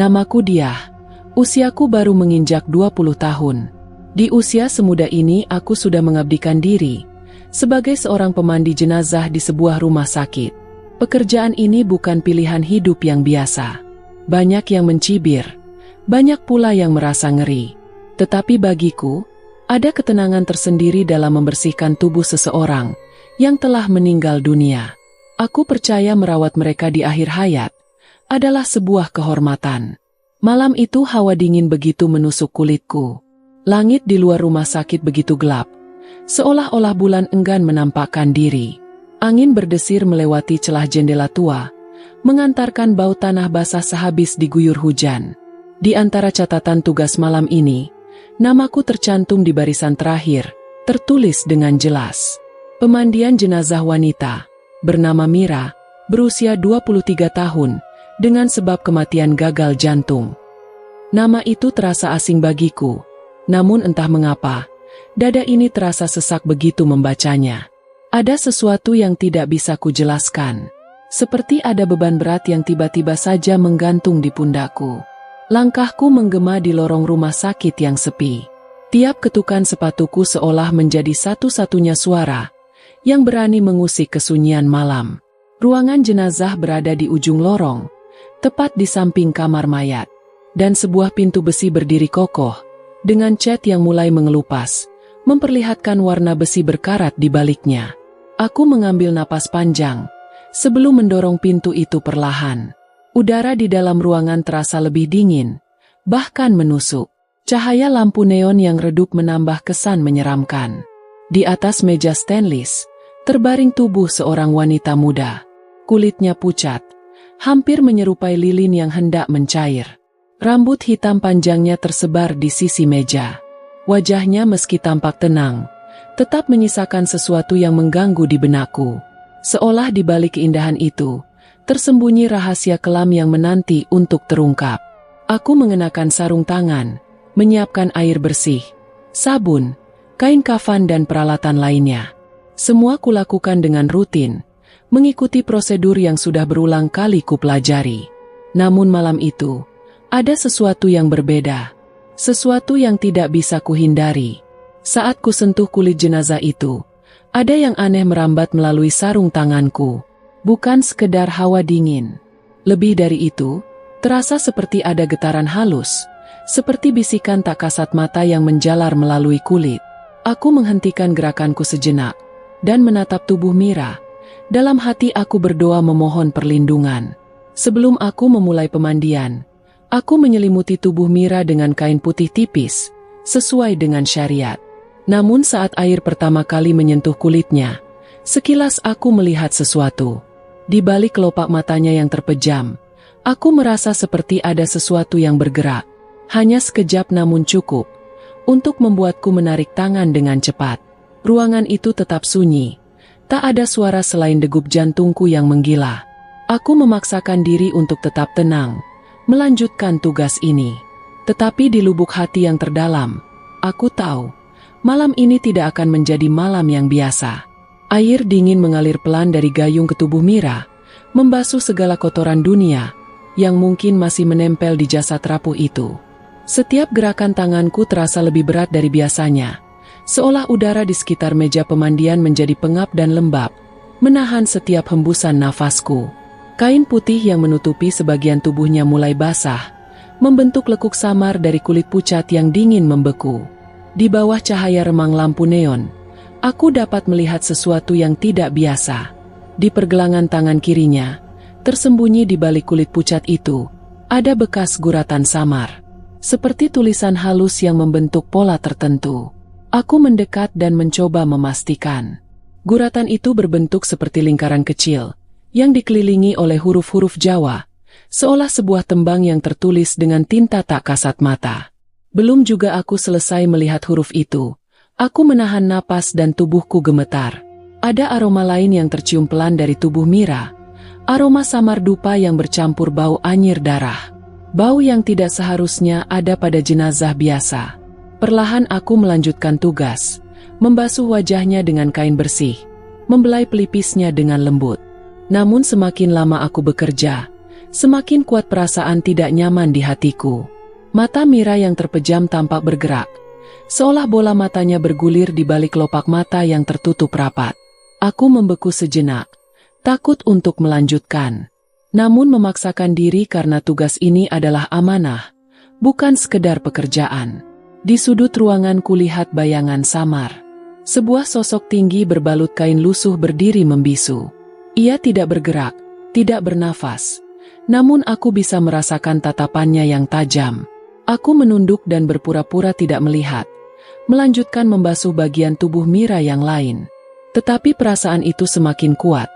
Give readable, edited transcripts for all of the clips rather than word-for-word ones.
Namaku Diah. Usiaku baru menginjak 20 tahun. Di usia semuda ini aku sudah mengabdikan diri sebagai seorang pemandi jenazah di sebuah rumah sakit. Pekerjaan ini bukan pilihan hidup yang biasa. Banyak yang mencibir, banyak pula yang merasa ngeri. Tetapi bagiku, ada ketenangan tersendiri dalam membersihkan tubuh seseorang yang telah meninggal dunia. Aku percaya merawat mereka di akhir hayat adalah sebuah kehormatan. Malam itu hawa dingin begitu menusuk kulitku. Langit di luar rumah sakit begitu gelap, seolah-olah bulan enggan menampakkan diri. Angin berdesir melewati celah jendela tua, mengantarkan bau tanah basah sehabis diguyur hujan. Di antara catatan tugas malam ini, namaku tercantum di barisan terakhir, tertulis dengan jelas. Pemandian jenazah wanita, bernama Mira, berusia 23 tahun, dengan sebab kematian gagal jantung. Nama itu terasa asing bagiku, namun entah mengapa, dada ini terasa sesak begitu membacanya. Ada sesuatu yang tidak bisa kujelaskan, seperti ada beban berat yang tiba-tiba saja menggantung di pundakku. Langkahku menggema di lorong rumah sakit yang sepi. Tiap ketukan sepatuku seolah menjadi satu-satunya suara yang berani mengusik kesunyian malam. Ruangan jenazah berada di ujung lorong, tepat di samping kamar mayat, dan sebuah pintu besi berdiri kokoh, dengan cat yang mulai mengelupas, memperlihatkan warna besi berkarat di baliknya. Aku mengambil napas panjang, sebelum mendorong pintu itu perlahan. Udara di dalam ruangan terasa lebih dingin, bahkan menusuk. Cahaya lampu neon yang redup menambah kesan menyeramkan. Di atas meja stainless, terbaring tubuh seorang wanita muda. Kulitnya pucat, hampir menyerupai lilin yang hendak mencair. Rambut hitam panjangnya tersebar di sisi meja. Wajahnya meski tampak tenang, tetap menyisakan sesuatu yang mengganggu di benakku. Seolah di balik keindahan itu, tersembunyi rahasia kelam yang menanti untuk terungkap. Aku mengenakan sarung tangan, menyiapkan air bersih, sabun, kain kafan dan peralatan lainnya. Semua kulakukan dengan rutin, mengikuti prosedur yang sudah berulang kali kupelajari. Namun malam itu, ada sesuatu yang berbeda. Sesuatu yang tidak bisa kuhindari. Saat kusentuh kulit jenazah itu, ada yang aneh merambat melalui sarung tanganku. Bukan sekedar hawa dingin. Lebih dari itu, terasa seperti ada getaran halus, seperti bisikan tak kasat mata yang menjalar melalui kulit. Aku menghentikan gerakanku sejenak, dan menatap tubuh Mira. Dalam hati aku berdoa memohon perlindungan. Sebelum aku memulai pemandian, aku menyelimuti tubuh Mira dengan kain putih tipis, sesuai dengan syariat. Namun saat air pertama kali menyentuh kulitnya, sekilas aku melihat sesuatu. Di balik kelopak matanya yang terpejam, aku merasa seperti ada sesuatu yang bergerak. Hanya sekejap namun cukup untuk membuatku menarik tangan dengan cepat. Ruangan itu tetap sunyi. Tak ada suara selain degup jantungku yang menggila. Aku memaksakan diri untuk tetap tenang, melanjutkan tugas ini. Tetapi di lubuk hati yang terdalam, aku tahu, malam ini tidak akan menjadi malam yang biasa. Air dingin mengalir pelan dari gayung ke tubuh Mira, membasuh segala kotoran dunia, yang mungkin masih menempel di jasad rapuh itu. Setiap gerakan tanganku terasa lebih berat dari biasanya. Seolah udara di sekitar meja pemandian menjadi pengap dan lembab, menahan setiap hembusan nafasku. Kain putih yang menutupi sebagian tubuhnya mulai basah, membentuk lekuk samar dari kulit pucat yang dingin membeku. Di bawah cahaya remang lampu neon, aku dapat melihat sesuatu yang tidak biasa. Di pergelangan tangan kirinya, tersembunyi di balik kulit pucat itu, ada bekas guratan samar, seperti tulisan halus yang membentuk pola tertentu. Aku mendekat dan mencoba memastikan. Guratan itu berbentuk seperti lingkaran kecil, yang dikelilingi oleh huruf-huruf Jawa, seolah sebuah tembang yang tertulis dengan tinta tak kasat mata. Belum juga aku selesai melihat huruf itu, aku menahan napas dan tubuhku gemetar. Ada aroma lain yang tercium pelan dari tubuh Mira, aroma samar dupa yang bercampur bau anyir darah. Bau yang tidak seharusnya ada pada jenazah biasa. Perlahan aku melanjutkan tugas, membasuh wajahnya dengan kain bersih, membelai pelipisnya dengan lembut. Namun semakin lama aku bekerja, Semakin kuat perasaan tidak nyaman di hatiku. Mata Mira yang terpejam tampak bergerak, seolah bola matanya bergulir di balik kelopak mata yang tertutup rapat. Aku membeku sejenak, takut untuk melanjutkan. Namun memaksakan diri karena tugas ini adalah amanah, bukan sekedar pekerjaan. Di sudut ruangan kulihat bayangan samar. Sebuah sosok tinggi berbalut kain lusuh berdiri membisu. Ia tidak bergerak, tidak bernafas. Namun aku bisa merasakan tatapannya yang tajam. Aku menunduk dan berpura-pura tidak melihat, melanjutkan membasuh bagian tubuh Mira yang lain. Tetapi perasaan itu semakin kuat.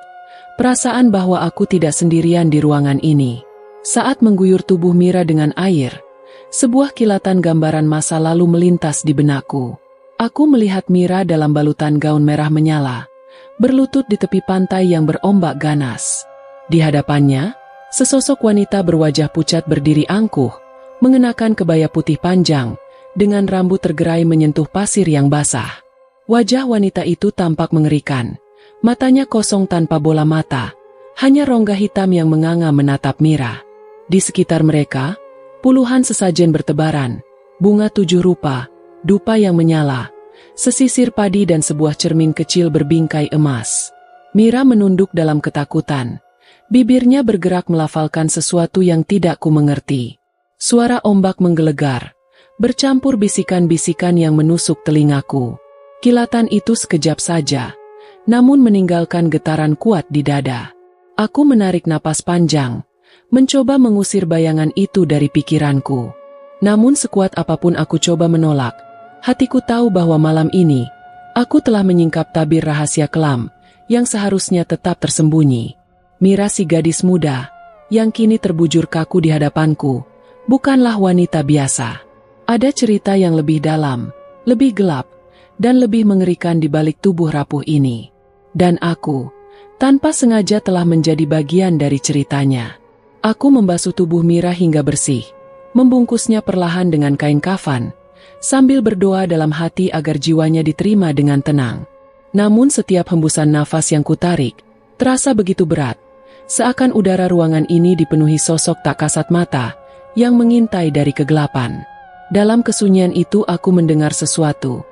Perasaan bahwa aku tidak sendirian di ruangan ini. Saat mengguyur tubuh Mira dengan air, sebuah kilatan gambaran masa lalu melintas di benakku. Aku melihat Mira dalam balutan gaun merah menyala, berlutut di tepi pantai yang berombak ganas. Di hadapannya, sesosok wanita berwajah pucat berdiri angkuh, mengenakan kebaya putih panjang, dengan rambut tergerai menyentuh pasir yang basah. Wajah wanita itu tampak mengerikan, matanya kosong tanpa bola mata, hanya rongga hitam yang menganga menatap Mira. Di sekitar mereka, puluhan sesajen bertebaran, bunga 7 rupa, dupa yang menyala, sesisir padi dan sebuah cermin kecil berbingkai emas. Mira menunduk dalam ketakutan. Bibirnya bergerak melafalkan sesuatu yang tidak ku mengerti. Suara ombak menggelegar, bercampur bisikan-bisikan yang menusuk telingaku. Kilatan itu sekejap saja, namun meninggalkan getaran kuat di dada. Aku menarik napas panjang, mencoba mengusir bayangan itu dari pikiranku. Namun sekuat apapun aku coba menolak, hatiku tahu bahwa malam ini, aku telah menyingkap tabir rahasia kelam, yang seharusnya tetap tersembunyi. Mira si gadis muda, yang kini terbujur kaku di hadapanku, bukanlah wanita biasa. Ada cerita yang lebih dalam, lebih gelap, dan lebih mengerikan di balik tubuh rapuh ini. Dan aku, tanpa sengaja telah menjadi bagian dari ceritanya. Aku membasuh tubuh Mira hingga bersih, membungkusnya perlahan dengan kain kafan, sambil berdoa dalam hati agar jiwanya diterima dengan tenang. Namun setiap hembusan nafas yang kutarik, terasa begitu berat, seakan udara ruangan ini dipenuhi sosok tak kasat mata, yang mengintai dari kegelapan. Dalam kesunyian itu aku mendengar sesuatu,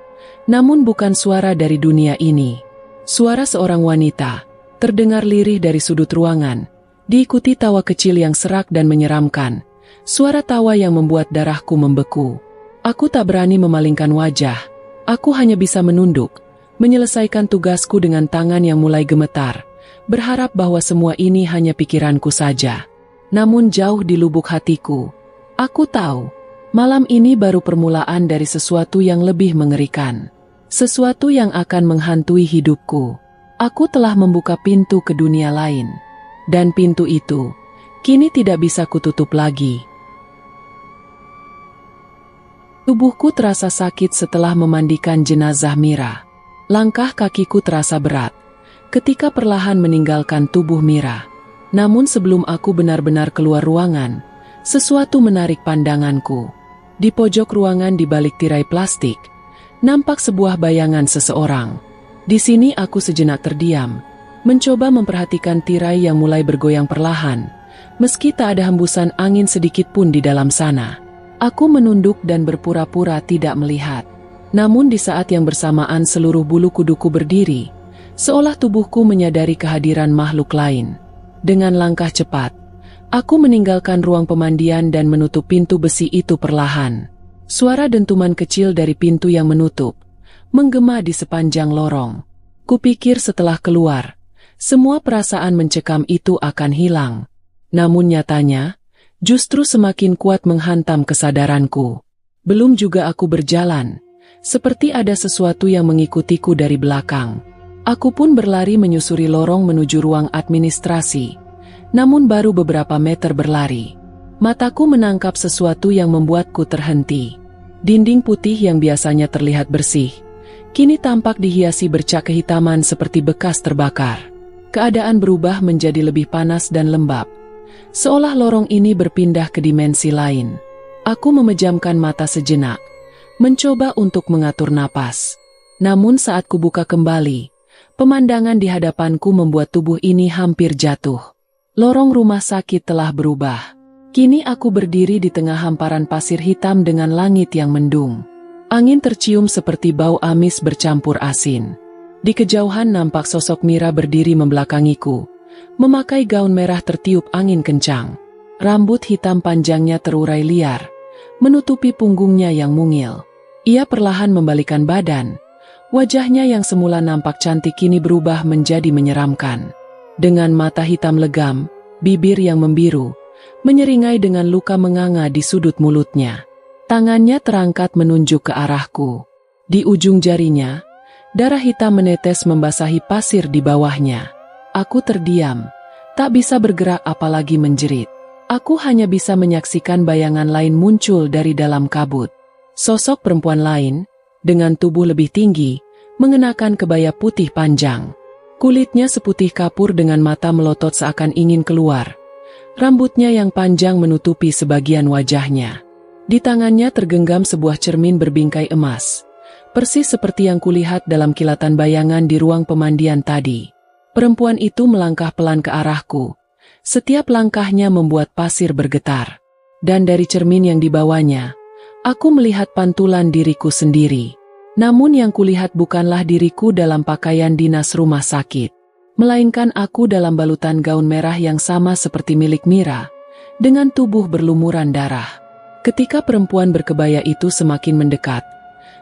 namun bukan suara dari dunia ini. Suara seorang wanita, terdengar lirih dari sudut ruangan, diikuti tawa kecil yang serak dan menyeramkan, suara tawa yang membuat darahku membeku. Aku tak berani memalingkan wajah, aku hanya bisa menunduk, menyelesaikan tugasku dengan tangan yang mulai gemetar, berharap bahwa semua ini hanya pikiranku saja. Namun jauh di lubuk hatiku, aku tahu, malam ini baru permulaan dari sesuatu yang lebih mengerikan. Sesuatu yang akan menghantui hidupku. Aku telah membuka pintu ke dunia lain. Dan pintu itu, kini tidak bisa kututup lagi. Tubuhku terasa sakit setelah memandikan jenazah Mira. Langkah kakiku terasa berat, ketika perlahan meninggalkan tubuh Mira. Namun sebelum aku benar-benar keluar ruangan, sesuatu menarik pandanganku. Di pojok ruangan di balik tirai plastik, nampak sebuah bayangan seseorang. Di sini aku sejenak terdiam, mencoba memperhatikan tirai yang mulai bergoyang perlahan, meski tak ada hembusan angin sedikit pun di dalam sana. Aku menunduk dan berpura-pura tidak melihat. Namun di saat yang bersamaan seluruh bulu kuduku berdiri, seolah tubuhku menyadari kehadiran makhluk lain. Dengan langkah cepat, aku meninggalkan ruang pemandian dan menutup pintu besi itu perlahan. Suara dentuman kecil dari pintu yang menutup menggema di sepanjang lorong. Kupikir setelah keluar, semua perasaan mencekam itu akan hilang. Namun nyatanya, justru semakin kuat menghantam kesadaranku. Belum juga aku berjalan, seperti ada sesuatu yang mengikutiku dari belakang. Aku pun berlari menyusuri lorong menuju ruang administrasi. Namun baru beberapa meter berlari, mataku menangkap sesuatu yang membuatku terhenti. Dinding putih yang biasanya terlihat bersih, kini tampak dihiasi bercak kehitaman seperti bekas terbakar. Keadaan berubah menjadi lebih panas dan lembab, seolah lorong ini berpindah ke dimensi lain. Aku memejamkan mata sejenak, mencoba untuk mengatur napas. Namun saat kubuka kembali, pemandangan di hadapanku membuat tubuh ini hampir jatuh. Lorong rumah sakit telah berubah. Kini aku berdiri di tengah hamparan pasir hitam dengan langit yang mendung. Angin tercium seperti bau amis bercampur asin. Di kejauhan nampak sosok Mira berdiri membelakangiku, memakai gaun merah tertiup angin kencang. Rambut hitam panjangnya terurai liar, menutupi punggungnya yang mungil. Ia perlahan membalikkan badan. Wajahnya yang semula nampak cantik kini berubah menjadi menyeramkan. Dengan mata hitam legam, bibir yang membiru, menyeringai dengan luka menganga di sudut mulutnya. Tangannya terangkat menunjuk ke arahku. Di ujung jarinya, darah hitam menetes membasahi pasir di bawahnya. Aku terdiam, tak bisa bergerak apalagi menjerit. Aku hanya bisa menyaksikan bayangan lain muncul dari dalam kabut. Sosok perempuan lain, dengan tubuh lebih tinggi, mengenakan kebaya putih panjang. Kulitnya seputih kapur dengan mata melotot seakan ingin keluar. Rambutnya yang panjang menutupi sebagian wajahnya. Di tangannya tergenggam sebuah cermin berbingkai emas, persis seperti yang kulihat dalam kilatan bayangan di ruang pemandian tadi. Perempuan itu melangkah pelan ke arahku. Setiap langkahnya membuat pasir bergetar. Dan dari cermin yang dibawanya, aku melihat pantulan diriku sendiri. Namun yang kulihat bukanlah diriku dalam pakaian dinas rumah sakit, melainkan aku dalam balutan gaun merah yang sama seperti milik Mira, dengan tubuh berlumuran darah. Ketika perempuan berkebaya itu semakin mendekat,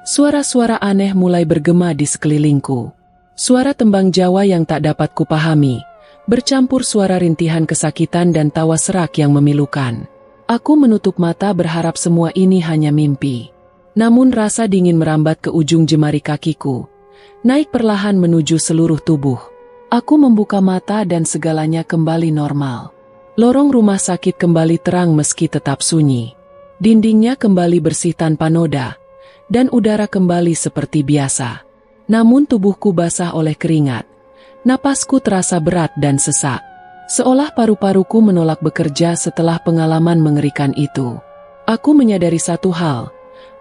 suara-suara aneh mulai bergema di sekelilingku. Suara tembang Jawa yang tak dapat kupahami, bercampur suara rintihan kesakitan dan tawa serak yang memilukan. Aku menutup mata berharap semua ini hanya mimpi. Namun rasa dingin merambat ke ujung jemari kakiku, naik perlahan menuju seluruh tubuh. Aku membuka mata dan segalanya kembali normal. Lorong rumah sakit kembali terang meski tetap sunyi. Dindingnya kembali bersih tanpa noda, dan udara kembali seperti biasa. Namun tubuhku basah oleh keringat. Napasku terasa berat dan sesak. Seolah paru-paruku menolak bekerja setelah pengalaman mengerikan itu. Aku menyadari satu hal.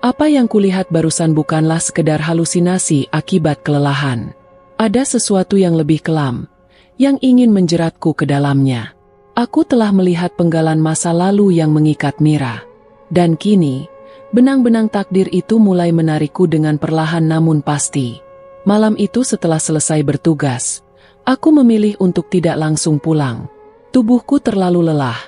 Apa yang kulihat barusan bukanlah sekedar halusinasi akibat kelelahan. Ada sesuatu yang lebih kelam, yang ingin menjeratku ke dalamnya. Aku telah melihat penggalan masa lalu yang mengikat Mira. Dan kini, benang-benang takdir itu mulai menarikku dengan perlahan namun pasti. Malam itu setelah selesai bertugas, aku memilih untuk tidak langsung pulang. Tubuhku terlalu lelah.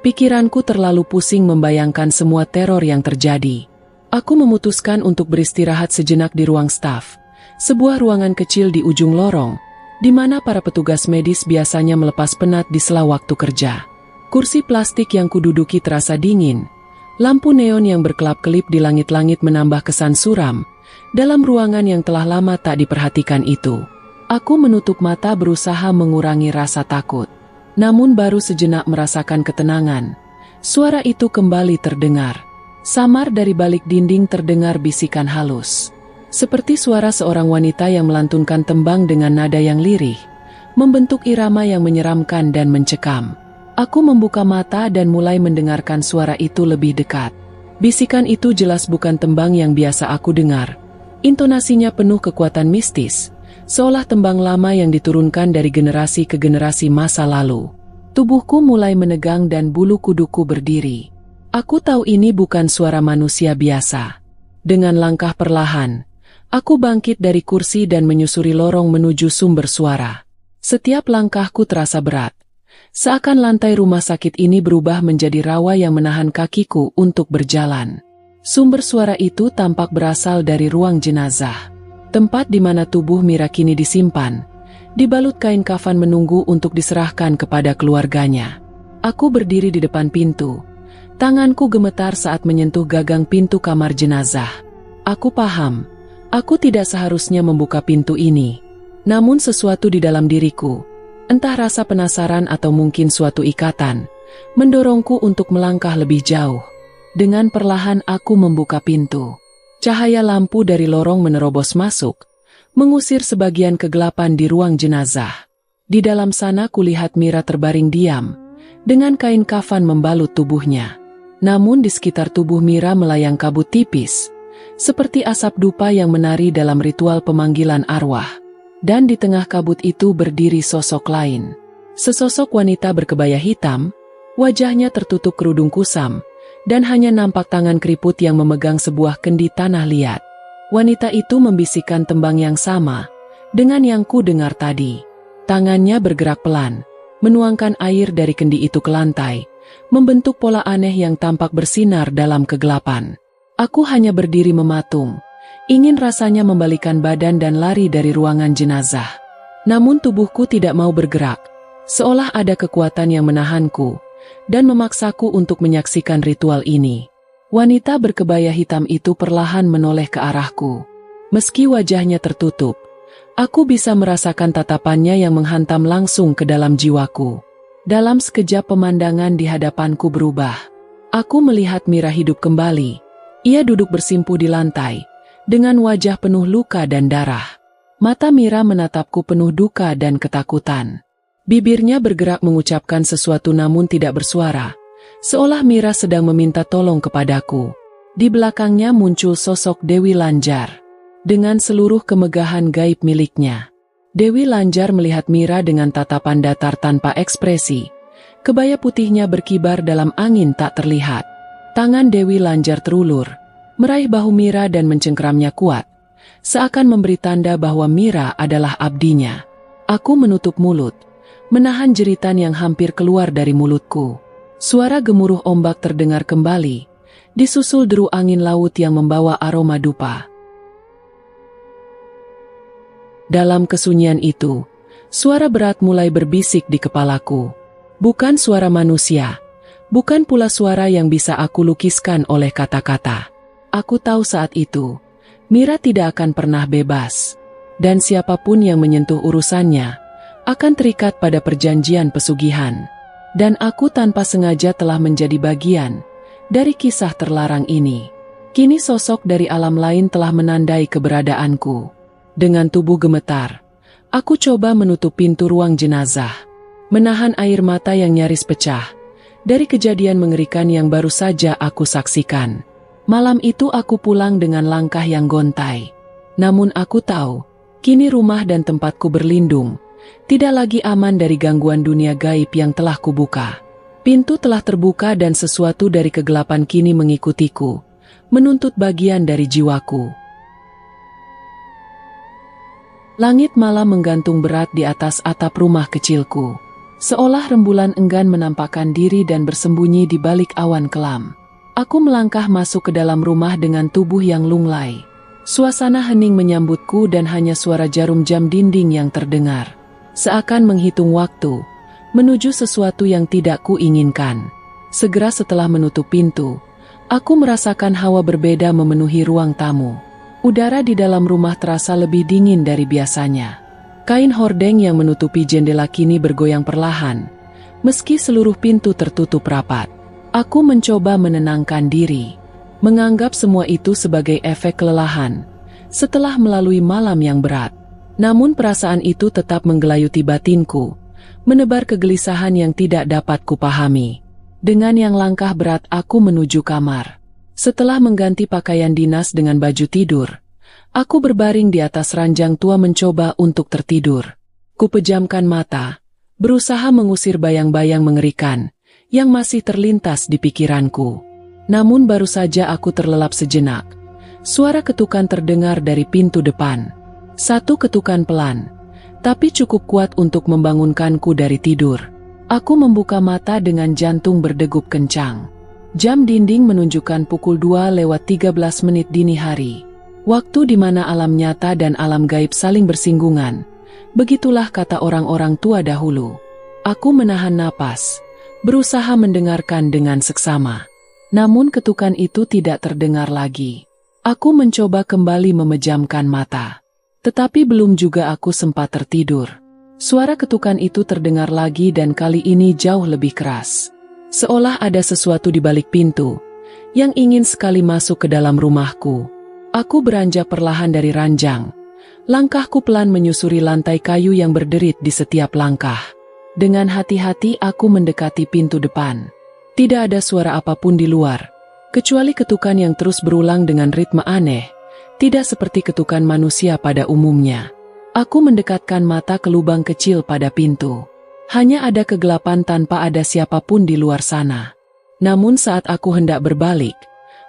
Pikiranku terlalu pusing membayangkan semua teror yang terjadi. Aku memutuskan untuk beristirahat sejenak di ruang staf, sebuah ruangan kecil di ujung lorong, di mana para petugas medis biasanya melepas penat di sela waktu kerja. Kursi plastik yang kududuki terasa dingin, lampu neon yang berkelap-kelip di langit-langit menambah kesan suram, dalam ruangan yang telah lama tak diperhatikan itu. Aku menutup mata berusaha mengurangi rasa takut, namun baru sejenak merasakan ketenangan. Suara itu kembali terdengar. Samar dari balik dinding terdengar bisikan halus. Seperti suara seorang wanita yang melantunkan tembang dengan nada yang lirih, membentuk irama yang menyeramkan dan mencekam. Aku membuka mata dan mulai mendengarkan suara itu lebih dekat. Bisikan itu jelas bukan tembang yang biasa aku dengar. Intonasinya penuh kekuatan mistis, seolah tembang lama yang diturunkan dari generasi ke generasi masa lalu. Tubuhku mulai menegang dan bulu kuduku berdiri. Aku tahu ini bukan suara manusia biasa. Dengan langkah perlahan, aku bangkit dari kursi dan menyusuri lorong menuju sumber suara. Setiap langkahku terasa berat. Seakan lantai rumah sakit ini berubah menjadi rawa yang menahan kakiku untuk berjalan. Sumber suara itu tampak berasal dari ruang jenazah. Tempat di mana tubuh Mira kini disimpan, dibalut kain kafan menunggu untuk diserahkan kepada keluarganya. Aku berdiri di depan pintu. Tanganku gemetar saat menyentuh gagang pintu kamar jenazah. Aku paham, aku tidak seharusnya membuka pintu ini. Namun sesuatu di dalam diriku, entah rasa penasaran atau mungkin suatu ikatan, mendorongku untuk melangkah lebih jauh. Dengan perlahan aku membuka pintu. Cahaya lampu dari lorong menerobos masuk, mengusir sebagian kegelapan di ruang jenazah. Di dalam sana kulihat Mira terbaring diam, dengan kain kafan membalut tubuhnya. Namun di sekitar tubuh Mira melayang kabut tipis, seperti asap dupa yang menari dalam ritual pemanggilan arwah. Dan di tengah kabut itu berdiri sosok lain. Sesosok wanita berkebaya hitam, wajahnya tertutup kerudung kusam, dan hanya nampak tangan keriput yang memegang sebuah kendi tanah liat. Wanita itu membisikkan tembang yang sama dengan yang ku dengar tadi. Tangannya bergerak pelan, menuangkan air dari kendi itu ke lantai, membentuk pola aneh yang tampak bersinar dalam kegelapan. Aku hanya berdiri mematung, ingin rasanya membalikan badan dan lari dari ruangan jenazah. Namun tubuhku tidak mau bergerak, seolah ada kekuatan yang menahanku dan memaksaku untuk menyaksikan ritual ini. Wanita berkebaya hitam itu perlahan menoleh ke arahku. Meski wajahnya tertutup, aku bisa merasakan tatapannya yang menghantam langsung ke dalam jiwaku. Dalam sekejap pemandangan di hadapanku berubah. Aku melihat Mira hidup kembali. Ia duduk bersimpuh di lantai, dengan wajah penuh luka dan darah. Mata Mira menatapku penuh duka dan ketakutan. Bibirnya bergerak mengucapkan sesuatu namun tidak bersuara, seolah Mira sedang meminta tolong kepadaku. Di belakangnya muncul sosok Dewi Lanjar, dengan seluruh kemegahan gaib miliknya. Dewi Lanjar melihat Mira dengan tatapan datar tanpa ekspresi. Kebaya putihnya berkibar dalam angin tak terlihat. Tangan Dewi Lanjar terulur, meraih bahu Mira dan mencengkeramnya kuat, seakan memberi tanda bahwa Mira adalah abdinya. Aku menutup mulut, menahan jeritan yang hampir keluar dari mulutku. Suara gemuruh ombak terdengar kembali, disusul deru angin laut yang membawa aroma dupa. Dalam kesunyian itu, suara berat mulai berbisik di kepalaku. Bukan suara manusia, bukan pula suara yang bisa aku lukiskan oleh kata-kata. Aku tahu saat itu, Mira tidak akan pernah bebas, dan siapapun yang menyentuh urusannya akan terikat pada perjanjian pesugihan. Dan aku tanpa sengaja telah menjadi bagian dari kisah terlarang ini. Kini sosok dari alam lain telah menandai keberadaanku. Dengan tubuh gemetar, aku coba menutup pintu ruang jenazah, menahan air mata yang nyaris pecah dari kejadian mengerikan yang baru saja aku saksikan. Malam itu aku pulang dengan langkah yang gontai. Namun aku tahu, kini rumah dan tempatku berlindung tidak lagi aman dari gangguan dunia gaib yang telah kubuka. Pintu telah terbuka dan sesuatu dari kegelapan kini mengikutiku, menuntut bagian dari jiwaku. Langit malam menggantung berat di atas atap rumah kecilku, seolah rembulan enggan menampakkan diri dan bersembunyi di balik awan kelam. Aku melangkah masuk ke dalam rumah dengan tubuh yang lunglai. Suasana hening menyambutku dan hanya suara jarum jam dinding yang terdengar, seakan menghitung waktu, menuju sesuatu yang tidak kuinginkan. Segera setelah menutup pintu, aku merasakan hawa berbeda memenuhi ruang tamu. Udara di dalam rumah terasa lebih dingin dari biasanya. Kain hordeng yang menutupi jendela kini bergoyang perlahan, meski seluruh pintu tertutup rapat. Aku mencoba menenangkan diri, menganggap semua itu sebagai efek kelelahan setelah melalui malam yang berat. Namun perasaan itu tetap menggelayuti batinku, menebar kegelisahan yang tidak dapat kupahami. Dengan yang langkah berat aku menuju kamar. Setelah mengganti pakaian dinas dengan baju tidur, aku berbaring di atas ranjang tua mencoba untuk tertidur. Kupejamkan mata, berusaha mengusir bayang-bayang mengerikan yang masih terlintas di pikiranku. Namun baru saja aku terlelap sejenak, suara ketukan terdengar dari pintu depan. Satu ketukan pelan, tapi cukup kuat untuk membangunkanku dari tidur. Aku membuka mata dengan jantung berdegup kencang. Jam dinding menunjukkan pukul 2:13 dini hari. Waktu di mana alam nyata dan alam gaib saling bersinggungan. Begitulah kata orang-orang tua dahulu. Aku menahan napas, berusaha mendengarkan dengan seksama. Namun ketukan itu tidak terdengar lagi. Aku mencoba kembali memejamkan mata. Tetapi belum juga aku sempat tertidur. Suara ketukan itu terdengar lagi dan kali ini jauh lebih keras. Seolah ada sesuatu di balik pintu, yang ingin sekali masuk ke dalam rumahku. Aku beranjak perlahan dari ranjang. Langkahku pelan menyusuri lantai kayu yang berderit di setiap langkah. Dengan hati-hati aku mendekati pintu depan. Tidak ada suara apapun di luar, kecuali ketukan yang terus berulang dengan ritme aneh. Tidak seperti ketukan manusia pada umumnya. Aku mendekatkan mata ke lubang kecil pada pintu. Hanya ada kegelapan tanpa ada siapapun di luar sana. Namun saat aku hendak berbalik,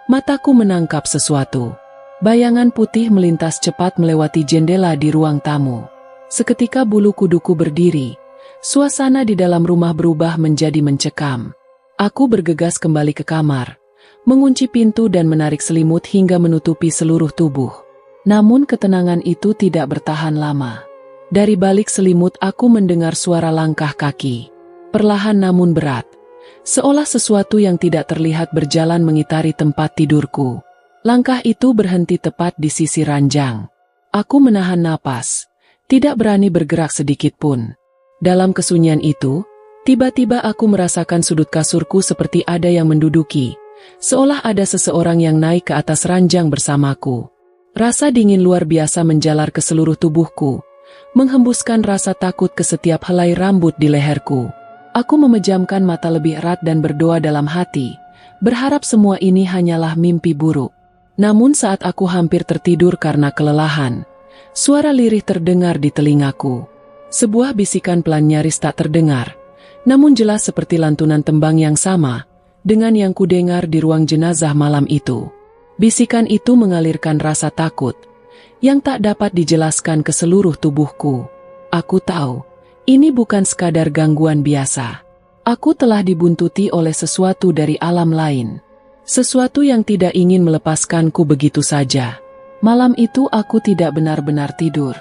mataku menangkap sesuatu. Bayangan putih melintas cepat melewati jendela di ruang tamu. Seketika bulu kuduku berdiri. Suasana di dalam rumah berubah menjadi mencekam. Aku bergegas kembali ke kamar, mengunci pintu dan menarik selimut hingga menutupi seluruh tubuh. Namun ketenangan itu tidak bertahan lama. Dari balik selimut aku mendengar suara langkah kaki. Perlahan namun berat. Seolah sesuatu yang tidak terlihat berjalan mengitari tempat tidurku. Langkah itu berhenti tepat di sisi ranjang. Aku menahan napas, tidak berani bergerak sedikit pun. Dalam kesunyian itu, tiba-tiba aku merasakan sudut kasurku seperti ada yang menduduki, seolah ada seseorang yang naik ke atas ranjang bersamaku. Rasa dingin luar biasa menjalar ke seluruh tubuhku, menghembuskan rasa takut ke setiap helai rambut di leherku. Aku memejamkan mata lebih erat dan berdoa dalam hati, berharap semua ini hanyalah mimpi buruk. Namun saat aku hampir tertidur karena kelelahan, suara lirih terdengar di telingaku. Sebuah bisikan pelan nyaris tak terdengar, namun jelas seperti lantunan tembang yang sama dengan yang kudengar di ruang jenazah malam itu. Bisikan itu mengalirkan rasa takut yang tak dapat dijelaskan ke seluruh tubuhku. Aku tahu, ini bukan sekadar gangguan biasa. Aku telah dibuntuti oleh sesuatu dari alam lain. Sesuatu yang tidak ingin melepaskanku begitu saja. Malam itu aku tidak benar-benar tidur.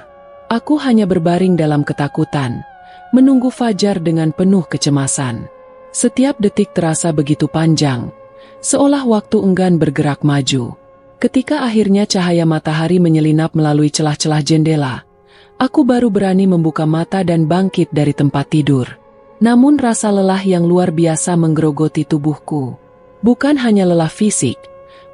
Aku hanya berbaring dalam ketakutan, menunggu fajar dengan penuh kecemasan. Setiap detik terasa begitu panjang, seolah waktu enggan bergerak maju. Ketika akhirnya cahaya matahari menyelinap melalui celah-celah jendela, aku baru berani membuka mata dan bangkit dari tempat tidur. Namun rasa lelah yang luar biasa menggerogoti tubuhku. Bukan hanya lelah fisik,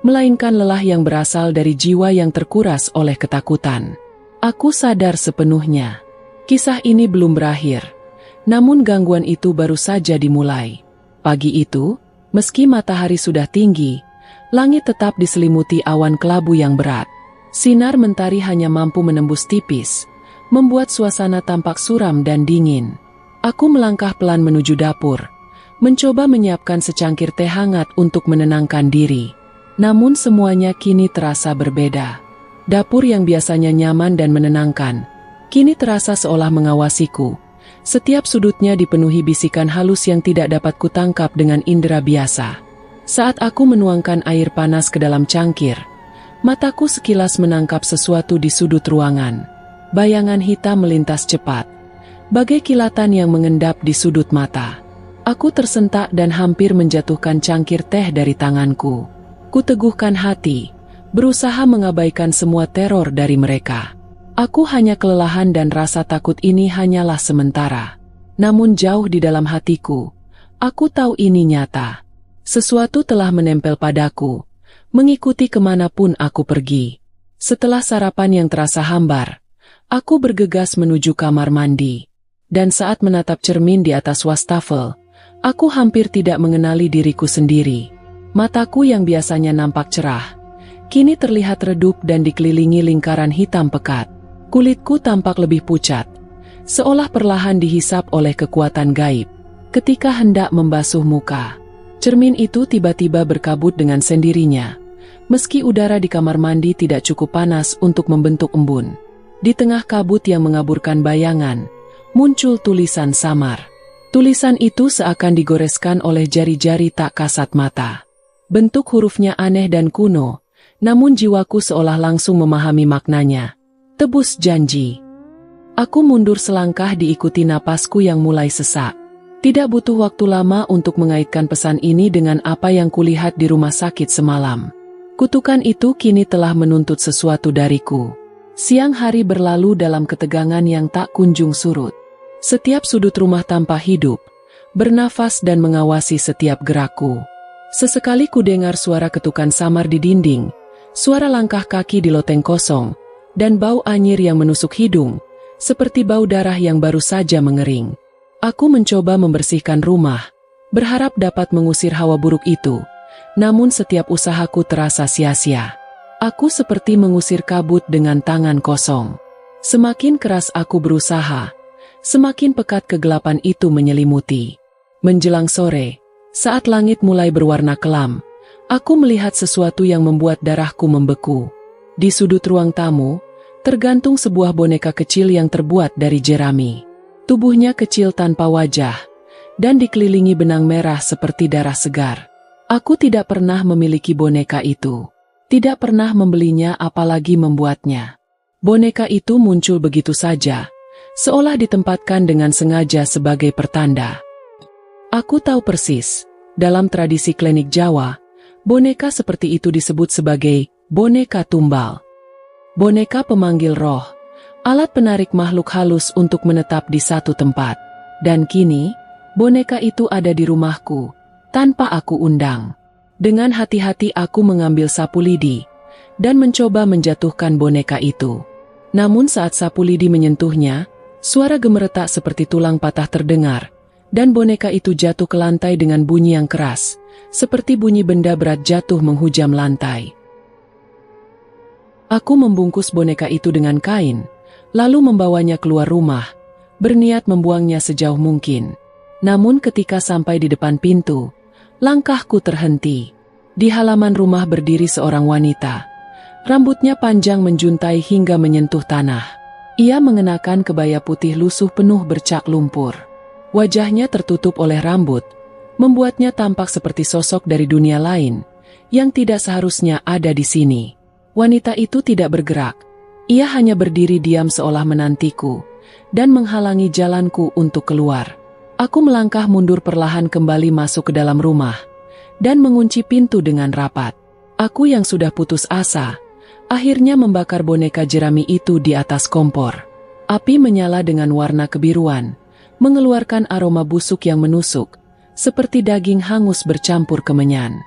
melainkan lelah yang berasal dari jiwa yang terkuras oleh ketakutan. Aku sadar sepenuhnya. Kisah ini belum berakhir. Namun gangguan itu baru saja dimulai. Pagi itu, meski matahari sudah tinggi, langit tetap diselimuti awan kelabu yang berat. Sinar mentari hanya mampu menembus tipis, membuat suasana tampak suram dan dingin. Aku melangkah pelan menuju dapur, mencoba menyiapkan secangkir teh hangat untuk menenangkan diri. Namun semuanya kini terasa berbeda. Dapur yang biasanya nyaman dan menenangkan, kini terasa seolah mengawasiku. Setiap sudutnya dipenuhi bisikan halus yang tidak dapat kutangkap dengan indera biasa. Saat aku menuangkan air panas ke dalam cangkir, mataku sekilas menangkap sesuatu di sudut ruangan. Bayangan hitam melintas cepat, bagai kilatan yang mengendap di sudut mata. Aku tersentak dan hampir menjatuhkan cangkir teh dari tanganku. Kuteguhkan hati, berusaha mengabaikan semua teror dari mereka. Aku hanya kelelahan dan rasa takut ini hanyalah sementara. Namun jauh di dalam hatiku, aku tahu ini nyata. Sesuatu telah menempel padaku, mengikuti kemanapun aku pergi. Setelah sarapan yang terasa hambar, aku bergegas menuju kamar mandi. Dan saat menatap cermin di atas wastafel, aku hampir tidak mengenali diriku sendiri. Mataku yang biasanya nampak cerah, kini terlihat redup dan dikelilingi lingkaran hitam pekat. Kulitku tampak lebih pucat, seolah perlahan dihisap oleh kekuatan gaib. Ketika hendak membasuh muka, cermin itu tiba-tiba berkabut dengan sendirinya. Meski udara di kamar mandi tidak cukup panas untuk membentuk embun. Di tengah kabut yang mengaburkan bayangan, muncul tulisan samar. Tulisan itu seakan digoreskan oleh jari-jari tak kasat mata. Bentuk hurufnya aneh dan kuno, namun jiwaku seolah langsung memahami maknanya. Tebus janji. Aku mundur selangkah diikuti napasku yang mulai sesak. Tidak butuh waktu lama untuk mengaitkan pesan ini dengan apa yang kulihat di rumah sakit semalam. Kutukan itu kini telah menuntut sesuatu dariku. Siang hari berlalu dalam ketegangan yang tak kunjung surut. Setiap sudut rumah tanpa hidup, bernafas dan mengawasi setiap gerakku. Sesekali kudengar suara ketukan samar di dinding, suara langkah kaki di loteng kosong, dan bau anyir yang menusuk hidung, seperti bau darah yang baru saja mengering. Aku mencoba membersihkan rumah, berharap dapat mengusir hawa buruk itu, namun setiap usahaku terasa sia-sia. Aku seperti mengusir kabut dengan tangan kosong. Semakin keras aku berusaha, Semakin pekat kegelapan itu menyelimuti. Menjelang sore, saat langit mulai berwarna kelam, aku melihat sesuatu yang membuat darahku membeku. Di sudut ruang tamu, tergantung sebuah boneka kecil yang terbuat dari jerami. Tubuhnya kecil tanpa wajah, dan dikelilingi benang merah seperti darah segar. Aku tidak pernah memiliki boneka itu. Tidak pernah membelinya apalagi membuatnya. Boneka itu muncul begitu saja, seolah ditempatkan dengan sengaja sebagai pertanda. Aku tahu persis, dalam tradisi klinik Jawa, boneka seperti itu disebut sebagai boneka tumbal. Boneka pemanggil roh, alat penarik makhluk halus untuk menetap di satu tempat. Dan kini, boneka itu ada di rumahku, tanpa aku undang. Dengan hati-hati aku mengambil sapu lidi, dan mencoba menjatuhkan boneka itu. Namun saat sapu lidi menyentuhnya, suara gemeretak seperti tulang patah terdengar, dan boneka itu jatuh ke lantai dengan bunyi yang keras, seperti bunyi benda berat jatuh menghujam lantai. Aku membungkus boneka itu dengan kain, lalu membawanya keluar rumah, berniat membuangnya sejauh mungkin. Namun ketika sampai di depan pintu, langkahku terhenti. Di halaman rumah berdiri seorang wanita. Rambutnya panjang menjuntai hingga menyentuh tanah. Ia mengenakan kebaya putih lusuh penuh bercak lumpur. Wajahnya tertutup oleh rambut, membuatnya tampak seperti sosok dari dunia lain, yang tidak seharusnya ada di sini. Wanita itu tidak bergerak. Ia hanya berdiri diam seolah menantiku, dan menghalangi jalanku untuk keluar. Aku melangkah mundur perlahan kembali masuk ke dalam rumah, dan mengunci pintu dengan rapat. Aku yang sudah putus asa, akhirnya membakar boneka jerami itu di atas kompor. Api menyala dengan warna kebiruan, mengeluarkan aroma busuk yang menusuk, seperti daging hangus bercampur kemenyan.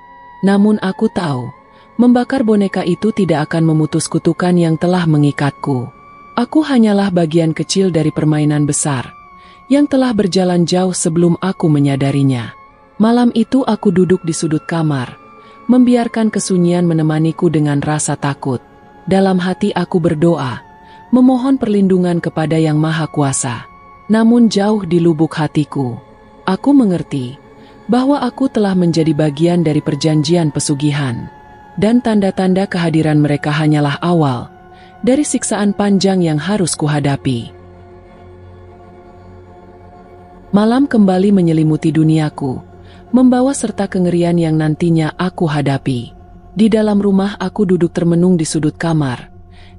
Namun aku tahu, membakar boneka itu tidak akan memutus kutukan yang telah mengikatku. Aku hanyalah bagian kecil dari permainan besar, yang telah berjalan jauh sebelum aku menyadarinya. Malam itu aku duduk di sudut kamar, membiarkan kesunyian menemaniku dengan rasa takut. Dalam hati aku berdoa, memohon perlindungan kepada Yang Maha Kuasa. Namun jauh di lubuk hatiku, aku mengerti bahwa aku telah menjadi bagian dari perjanjian pesugihan, dan tanda-tanda kehadiran mereka hanyalah awal dari siksaan panjang yang harus kuhadapi. Malam kembali menyelimuti duniaku, membawa serta kengerian yang nantinya aku hadapi. Di dalam rumah aku duduk termenung di sudut kamar,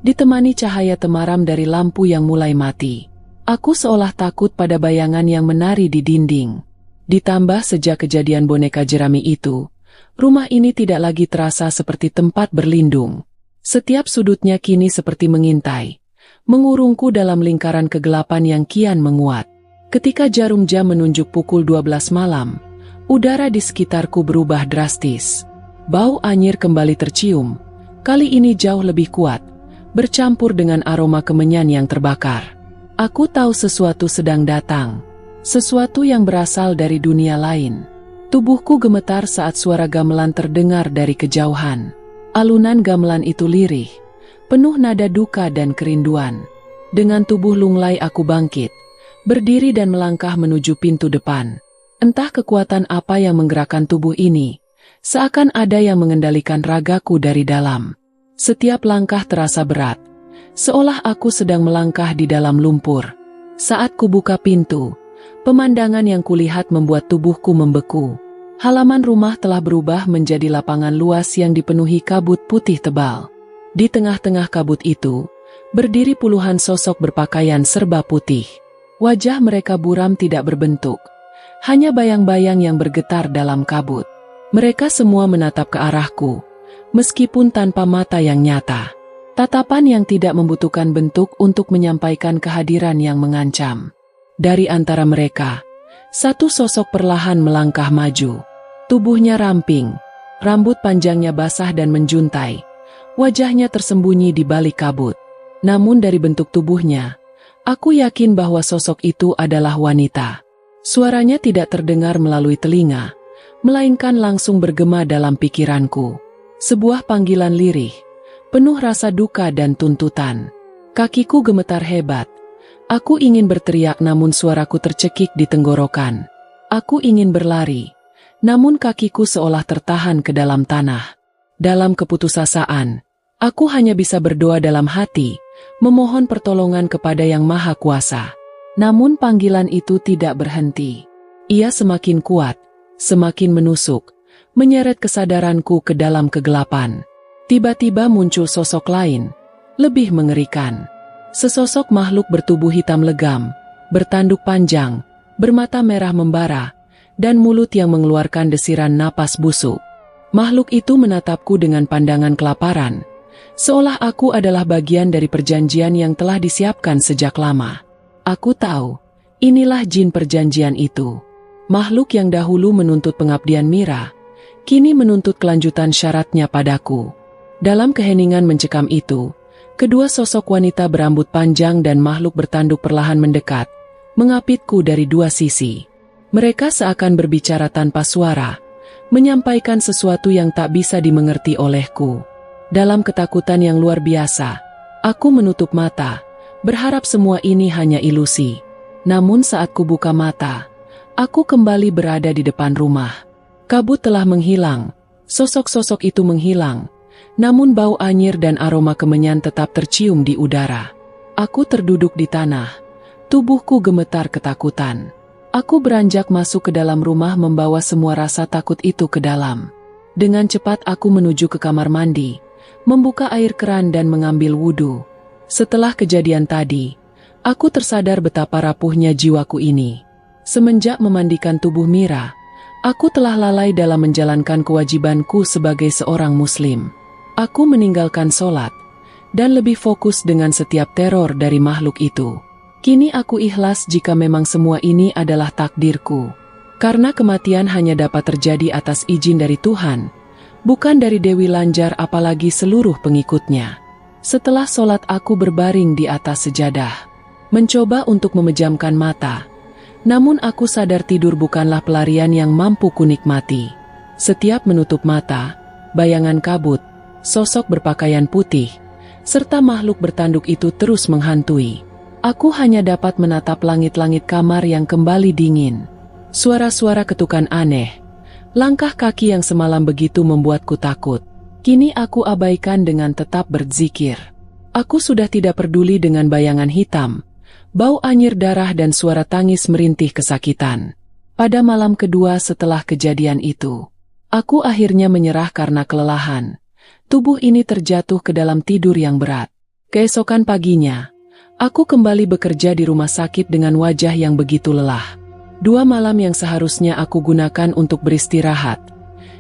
ditemani cahaya temaram dari lampu yang mulai mati. Aku seolah takut pada bayangan yang menari di dinding. Ditambah sejak kejadian boneka jerami itu, rumah ini tidak lagi terasa seperti tempat berlindung. Setiap sudutnya kini seperti mengintai, mengurungku dalam lingkaran kegelapan yang kian menguat. Ketika jarum jam menunjuk pukul 12 malam, udara di sekitarku berubah drastis. Bau anyir kembali tercium, kali ini jauh lebih kuat, bercampur dengan aroma kemenyan yang terbakar. Aku tahu sesuatu sedang datang, sesuatu yang berasal dari dunia lain. Tubuhku gemetar saat suara gamelan terdengar dari kejauhan. Alunan gamelan itu lirih, penuh nada duka dan kerinduan. Dengan tubuh lunglai aku bangkit, berdiri dan melangkah menuju pintu depan. Entah kekuatan apa yang menggerakkan tubuh ini, seakan ada yang mengendalikan ragaku dari dalam. Setiap langkah terasa berat, seolah aku sedang melangkah di dalam lumpur. Saat kubuka pintu, pemandangan yang kulihat membuat tubuhku membeku. Halaman rumah telah berubah menjadi lapangan luas yang dipenuhi kabut putih tebal. Di tengah-tengah kabut itu, berdiri puluhan sosok berpakaian serba putih. Wajah mereka buram tidak berbentuk, hanya bayang-bayang yang bergetar dalam kabut. Mereka semua menatap ke arahku, meskipun tanpa mata yang nyata. Tatapan yang tidak membutuhkan bentuk untuk menyampaikan kehadiran yang mengancam. Dari antara mereka, satu sosok perlahan melangkah maju. Tubuhnya ramping, rambut panjangnya basah dan menjuntai. Wajahnya tersembunyi di balik kabut. Namun dari bentuk tubuhnya, aku yakin bahwa sosok itu adalah wanita. Suaranya tidak terdengar melalui telinga, melainkan langsung bergema dalam pikiranku. Sebuah panggilan lirih, penuh rasa duka dan tuntutan. Kakiku gemetar hebat, Aku ingin berteriak namun suaraku tercekik di tenggorokan. Aku ingin berlari, namun kakiku seolah tertahan ke dalam tanah. Dalam keputusasaan, aku hanya bisa berdoa dalam hati, memohon pertolongan kepada Yang Maha Kuasa. Namun panggilan itu tidak berhenti. Ia semakin kuat, semakin menusuk, menyeret kesadaranku ke dalam kegelapan. Tiba-tiba muncul sosok lain, lebih mengerikan. Sesosok makhluk bertubuh hitam legam, bertanduk panjang, bermata merah membara, dan mulut yang mengeluarkan desiran napas busuk. Makhluk itu menatapku dengan pandangan kelaparan, seolah aku adalah bagian dari perjanjian yang telah disiapkan sejak lama. Aku tahu, inilah jin perjanjian itu. Makhluk yang dahulu menuntut pengabdian Mira, kini menuntut kelanjutan syaratnya padaku. Dalam keheningan mencekam itu, kedua sosok wanita berambut panjang dan makhluk bertanduk perlahan mendekat, mengapitku dari dua sisi. Mereka seakan berbicara tanpa suara, menyampaikan sesuatu yang tak bisa dimengerti olehku. Dalam ketakutan yang luar biasa, aku menutup mata, berharap semua ini hanya ilusi. Namun saat ku buka mata, aku kembali berada di depan rumah. Kabut telah menghilang, sosok-sosok itu menghilang, namun bau anyir dan aroma kemenyan tetap tercium di udara. Aku terduduk di tanah, tubuhku gemetar ketakutan. Aku beranjak masuk ke dalam rumah membawa semua rasa takut itu ke dalam. Dengan cepat aku menuju ke kamar mandi, membuka air keran dan mengambil wudhu. Setelah kejadian tadi, aku tersadar betapa rapuhnya jiwaku ini. Semenjak memandikan tubuh Mira, aku telah lalai dalam menjalankan kewajibanku sebagai seorang muslim. Aku meninggalkan sholat, dan lebih fokus dengan setiap teror dari makhluk itu. Kini aku ikhlas jika memang semua ini adalah takdirku. Karena kematian hanya dapat terjadi atas izin dari Tuhan, bukan dari Dewi Lanjar apalagi seluruh pengikutnya. Setelah sholat aku berbaring di atas sejadah, mencoba untuk memejamkan mata. Namun aku sadar tidur bukanlah pelarian yang mampu kunikmati. Setiap menutup mata, bayangan kabut, sosok berpakaian putih, serta makhluk bertanduk itu terus menghantui. Aku hanya dapat menatap langit-langit kamar yang kembali dingin. Suara-suara ketukan aneh, langkah kaki yang semalam begitu membuatku takut, kini aku abaikan dengan tetap berzikir. Aku sudah tidak peduli dengan bayangan hitam, bau anyir darah dan suara tangis merintih kesakitan. Pada malam kedua setelah kejadian itu, aku akhirnya menyerah karena kelelahan. Tubuh ini terjatuh ke dalam tidur yang berat. Keesokan paginya, aku kembali bekerja di rumah sakit dengan wajah yang begitu lelah. 2 malam yang seharusnya aku gunakan untuk beristirahat,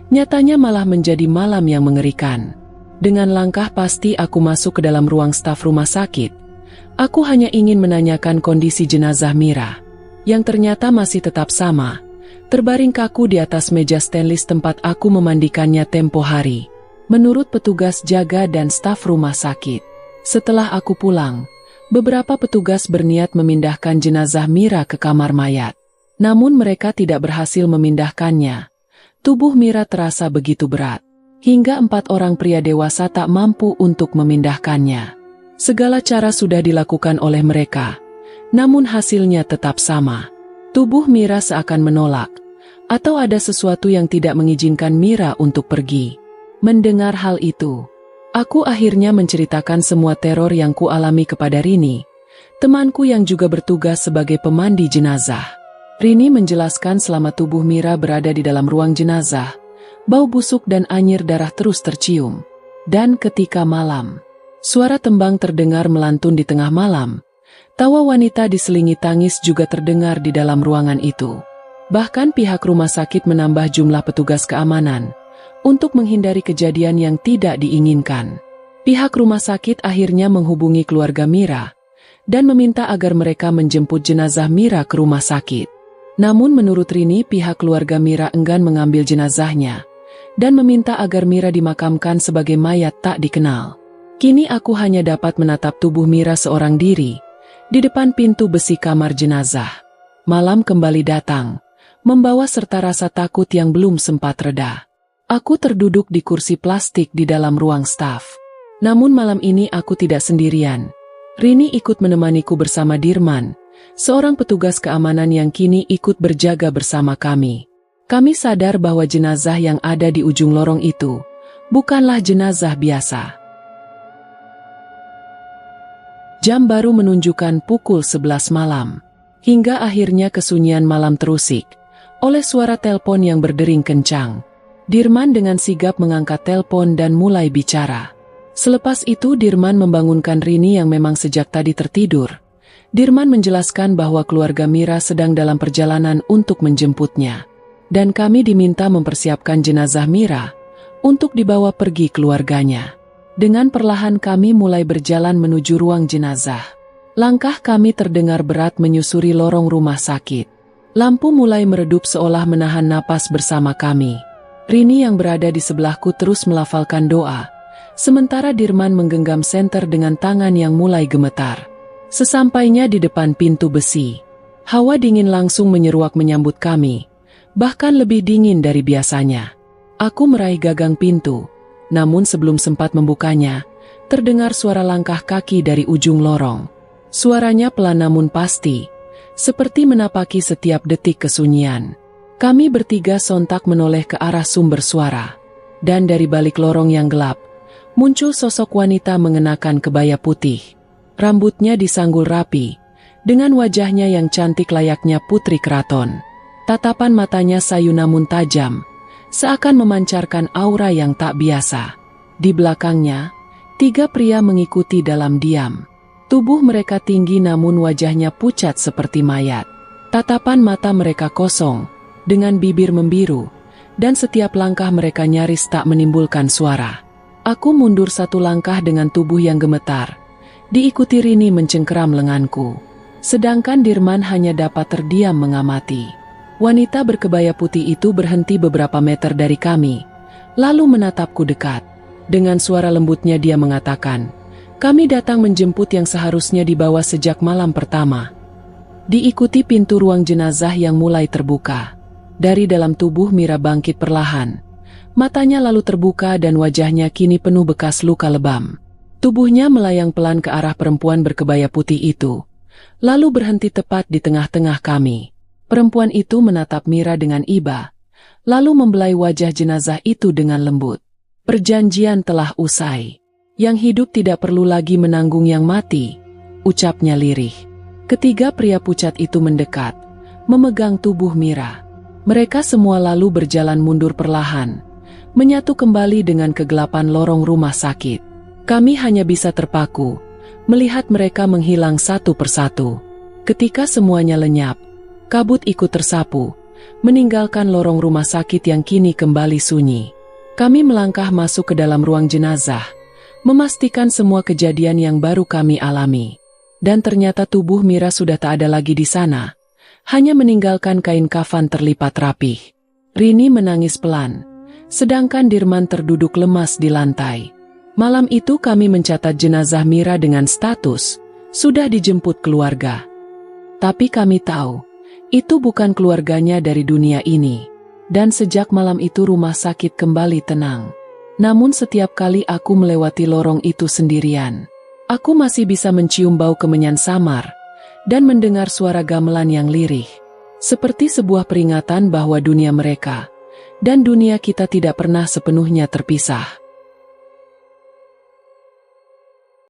nyatanya malah menjadi malam yang mengerikan. Dengan langkah pasti aku masuk ke dalam ruang staf rumah sakit. Aku hanya ingin menanyakan kondisi jenazah Mira, yang ternyata masih tetap sama, terbaring kaku di atas meja stainless tempat aku memandikannya tempo hari. Menurut petugas jaga dan staf rumah sakit, setelah aku pulang, beberapa petugas berniat memindahkan jenazah Mira ke kamar mayat. Namun mereka tidak berhasil memindahkannya. Tubuh Mira terasa begitu berat, hingga 4 orang pria dewasa tak mampu untuk memindahkannya. Segala cara sudah dilakukan oleh mereka, namun hasilnya tetap sama. Tubuh Mira seakan menolak, atau ada sesuatu yang tidak mengizinkan Mira untuk pergi. Mendengar hal itu, aku akhirnya menceritakan semua teror yang kualami kepada Rini, temanku yang juga bertugas sebagai pemandi jenazah. Rini menjelaskan selama tubuh Mira berada di dalam ruang jenazah, bau busuk dan anyir darah terus tercium. Dan ketika malam, suara tembang terdengar melantun di tengah malam. Tawa wanita diselingi tangis juga terdengar di dalam ruangan itu. Bahkan pihak rumah sakit menambah jumlah petugas keamanan untuk menghindari kejadian yang tidak diinginkan. Pihak rumah sakit akhirnya menghubungi keluarga Mira dan meminta agar mereka menjemput jenazah Mira ke rumah sakit. Namun menurut Rini, pihak keluarga Mira enggan mengambil jenazahnya dan meminta agar Mira dimakamkan sebagai mayat tak dikenal. Kini aku hanya dapat menatap tubuh Mira seorang diri di depan pintu besi kamar jenazah. Malam kembali datang, membawa serta rasa takut yang belum sempat reda. Aku terduduk di kursi plastik di dalam ruang staf. Namun malam ini aku tidak sendirian. Rini ikut menemaniku bersama Dirman, seorang petugas keamanan yang kini ikut berjaga bersama kami. Kami sadar bahwa jenazah yang ada di ujung lorong itu bukanlah jenazah biasa. Jam baru menunjukkan pukul 11 malam. Hingga akhirnya kesunyian malam terusik oleh suara telepon yang berdering kencang. Dirman dengan sigap mengangkat telepon dan mulai bicara. Selepas itu Dirman membangunkan Rini yang memang sejak tadi tertidur. Dirman menjelaskan bahwa keluarga Mira sedang dalam perjalanan untuk menjemputnya. Dan kami diminta mempersiapkan jenazah Mira untuk dibawa pergi keluarganya. Dengan perlahan kami mulai berjalan menuju ruang jenazah. Langkah kami terdengar berat menyusuri lorong rumah sakit. Lampu mulai meredup seolah menahan napas bersama kami. Rini yang berada di sebelahku terus melafalkan doa, sementara Dirman menggenggam senter dengan tangan yang mulai gemetar. Sesampainya di depan pintu besi, hawa dingin langsung menyeruak menyambut kami, bahkan lebih dingin dari biasanya. Aku meraih gagang pintu, namun sebelum sempat membukanya, terdengar suara langkah kaki dari ujung lorong. Suaranya pelan namun pasti, seperti menapaki setiap detik kesunyian. Kami bertiga sontak menoleh ke arah sumber suara. Dan dari balik lorong yang gelap, muncul sosok wanita mengenakan kebaya putih. Rambutnya disanggul rapi, dengan wajahnya yang cantik layaknya putri keraton. Tatapan matanya sayu namun tajam, seakan memancarkan aura yang tak biasa. Di belakangnya, 3 pria mengikuti dalam diam. Tubuh mereka tinggi namun wajahnya pucat seperti mayat. Tatapan mata mereka kosong, dengan bibir membiru, dan setiap langkah mereka nyaris tak menimbulkan suara. Aku mundur 1 langkah dengan tubuh yang gemetar, diikuti Rini mencengkeram lenganku. Sedangkan Dirman hanya dapat terdiam mengamati. Wanita berkebaya putih itu berhenti beberapa meter dari kami, lalu menatapku dekat. Dengan suara lembutnya dia mengatakan, "Kami datang menjemput yang seharusnya dibawa sejak malam pertama." Diikuti pintu ruang jenazah yang mulai terbuka. Dari dalam tubuh Mira bangkit perlahan. Matanya lalu terbuka dan wajahnya kini penuh bekas luka lebam. Tubuhnya melayang pelan ke arah perempuan berkebaya putih itu, lalu berhenti tepat di tengah-tengah kami. Perempuan itu menatap Mira dengan iba, lalu membelai wajah jenazah itu dengan lembut. "Perjanjian telah usai. Yang hidup tidak perlu lagi menanggung yang mati," ucapnya lirih. Ketiga pria pucat itu mendekat, memegang tubuh Mira. Mereka semua lalu berjalan mundur perlahan, menyatu kembali dengan kegelapan lorong rumah sakit. Kami hanya bisa terpaku, melihat mereka menghilang satu persatu. Ketika semuanya lenyap, kabut ikut tersapu, meninggalkan lorong rumah sakit yang kini kembali sunyi. Kami melangkah masuk ke dalam ruang jenazah, memastikan semua kejadian yang baru kami alami. Dan ternyata tubuh Mira sudah tak ada lagi di sana, hanya meninggalkan kain kafan terlipat rapih. Rini menangis pelan, sedangkan Dirman terduduk lemas di lantai. Malam itu kami mencatat jenazah Mira dengan status, sudah dijemput keluarga. Tapi kami tahu, itu bukan keluarganya dari dunia ini. Dan sejak malam itu rumah sakit kembali tenang. Namun setiap kali aku melewati lorong itu sendirian, aku masih bisa mencium bau kemenyan samar dan mendengar suara gamelan yang lirih. Seperti sebuah peringatan bahwa dunia mereka dan dunia kita tidak pernah sepenuhnya terpisah.